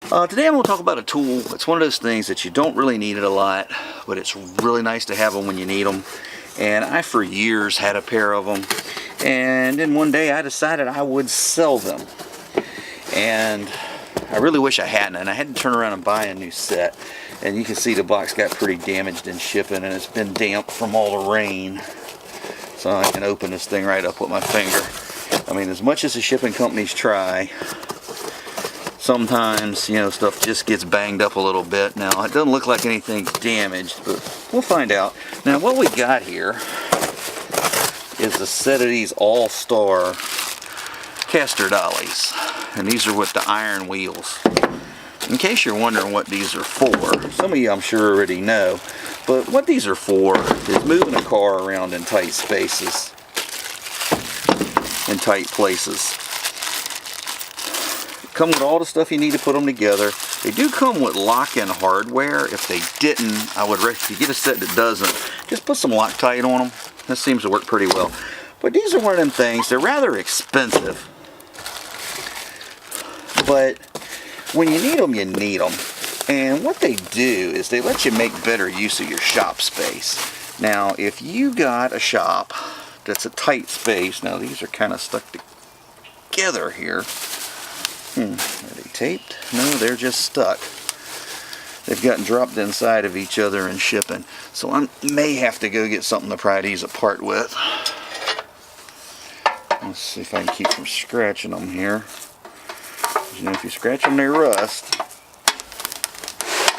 Today I'm going to talk about a tool. It's one of those things that you don't really need it a lot, but it's really nice to have them when you need them. And I for years had a pair of them, and then one day I decided I would sell them. And I really wish I hadn't, and I had to turn around and buy a new set. And you can see the box got pretty damaged in shipping, and it's been damp from all the rain. So I can open this thing right up with my finger. I mean, as much as the shipping companies try, sometimes, you know, stuff just gets banged up a little bit. Now, it doesn't look like anything's damaged, but we'll find out. Now, what we got here is a set of these all-star caster dollies. And these are with the iron wheels. In case you're wondering what these are for, some of you I'm sure already know, but what these are for is moving a car around in tight spaces, in tight places. Come with all the stuff you need to put them together. They do come with lock-in hardware. If they didn't, I would recommend, if you get a set that doesn't, just put some Loctite on them. This seems to work pretty well. But these are one of them things, they're rather expensive. But when you need them, you need them. And what they do is they let you make better use of your shop space. Now, if you got a shop that's a tight space, now these are kind of stuck together here. Are they taped? No, they're just stuck. They've gotten dropped inside of each other in shipping. So I may have to go get something to pry these apart with. Let's see if I can keep from scratching them here. You know, if you scratch them, they rust.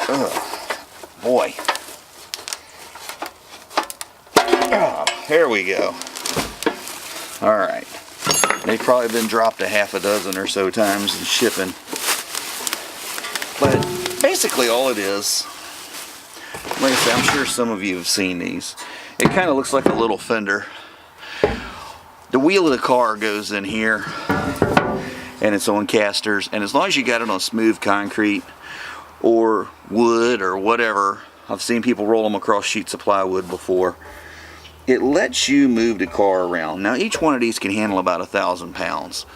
Ugh, boy. Oh, there we go. Alright. They've probably been dropped a half a dozen or so times in shipping. But basically all it is, like I said, I'm sure some of you have seen these. It kind of looks like a little fender. The wheel of the car goes in here, and it's on casters, and as long as you got it on smooth concrete or wood or whatever, I've seen people roll them across sheets of plywood before, it lets you move the car around. Now each one of these can handle about 1,000 pounds.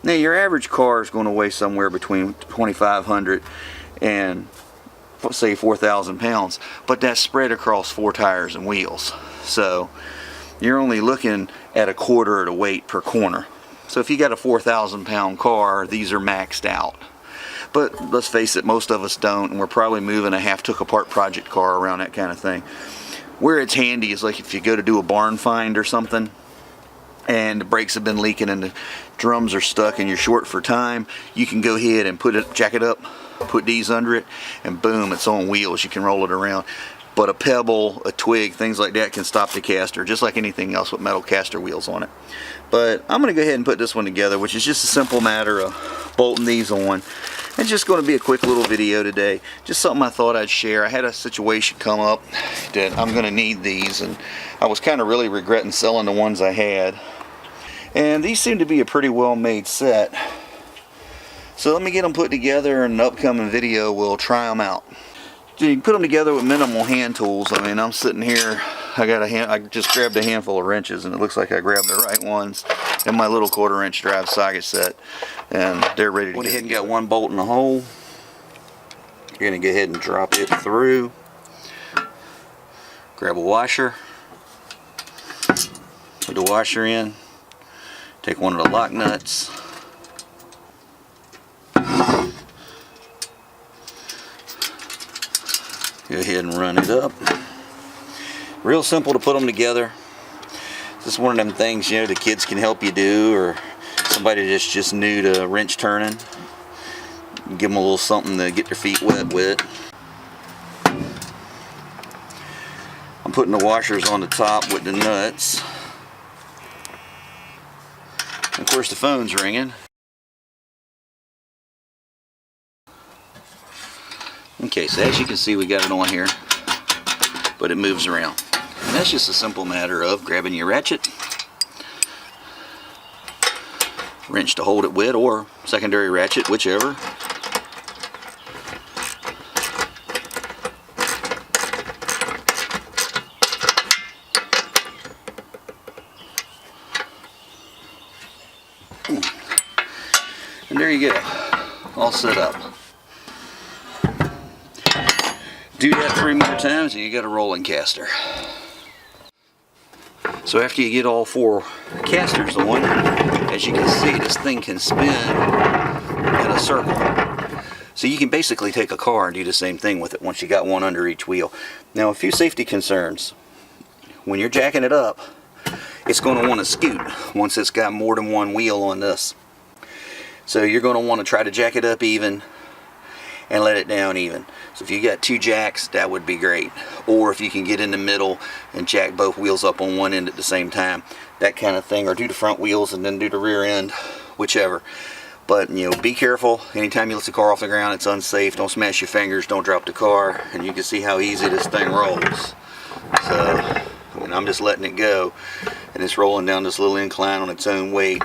Now your average car is going to weigh somewhere between 2,500 and say 4,000 pounds, but that's spread across 4 tires and wheels. So you're only looking at a quarter of the weight per corner. So if you got a 4,000 pound car, these are maxed out. But let's face it, most of us don't, and we're probably moving a half took apart project car around, that kind of thing. Where it's handy is like if you go to do a barn find or something, and the brakes have been leaking and the drums are stuck and you're short for time, you can go ahead and jack it up, put these under it, and boom, it's on wheels. You can roll it around. But a pebble, a twig, things like that can stop the caster, just like anything else with metal caster wheels on it. But I'm going to go ahead and put this one together, which is just a simple matter of bolting these on. It's just going to be a quick little video today. Just something I thought I'd share. I had a situation come up that I'm going to need these, and I was kind of really regretting selling the ones I had. And these seem to be a pretty well made set. So let me get them put together, and in an upcoming video we'll try them out. You can put them together with minimal hand tools. I mean, I'm sitting here, I just grabbed a handful of wrenches, and it looks like I grabbed the right ones, and my little 1/4 inch drive socket set, and they're ready to go. Went ahead and got one bolt in the hole. You're going to go ahead and drop it through. Grab a washer, put the washer in, take one of the lock nuts, go ahead and run it up. Real simple to put them together. This is one of them things, you know, the kids can help you do, or somebody that's just new to wrench turning. Give them a little something to get their feet wet with. I'm putting the washers on the top with the nuts. Of course the phone's ringing. Okay, so as you can see, we got it on here, but it moves around. And that's just a simple matter of grabbing your ratchet, wrench to hold it with, or secondary ratchet, whichever. And there you go, all set up. Do that 3 more times and you got a rolling caster. So after you get all 4 casters on, as you can see, this thing can spin in a circle. So you can basically take a car and do the same thing with it once you got one under each wheel. Now, a few safety concerns. When you're jacking it up, it's going to want to scoot once it's got more than one wheel on this. So you're going to want to try to jack it up even and let it down even. So if you got 2 jacks, that would be great. Or if you can get in the middle and jack both wheels up on one end at the same time, that kind of thing. Or do the front wheels and then do the rear end, whichever. But, you know, be careful. Anytime you lift the car off the ground, it's unsafe. Don't smash your fingers, don't drop the car. And you can see how easy this thing rolls. So, I mean, I'm just letting it go. And it's rolling down this little incline on its own weight.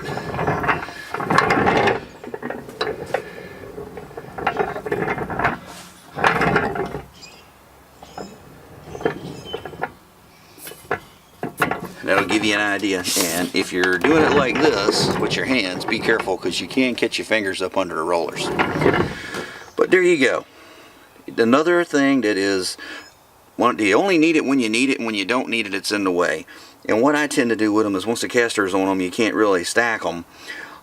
That'll give you an idea. And if you're doing it like this with your hands, be careful because you can catch your fingers up under the rollers. But there you go. Another thing that is, you only need it when you need it, and when you don't need it, it's in the way. And what I tend to do with them is once the caster is on them, you can't really stack them.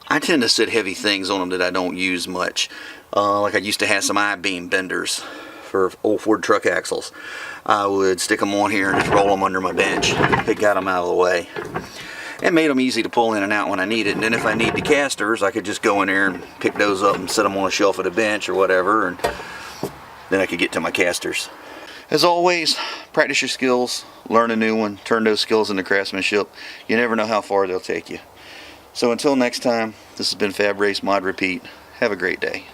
I tend to sit heavy things on them that I don't use much. Like I used to have some I-beam benders for old Ford truck axles. I would stick them on here and just roll them under my bench. It got them out of the way. It made them easy to pull in and out when I need it. And then if I need the casters, I could just go in there and pick those up and set them on a shelf at a bench or whatever, and then I could get to my casters. As always, practice your skills, learn a new one, turn those skills into craftsmanship. You never know how far they'll take you. So until next time, this has been Fab Race Mod Repeat. Have a great day.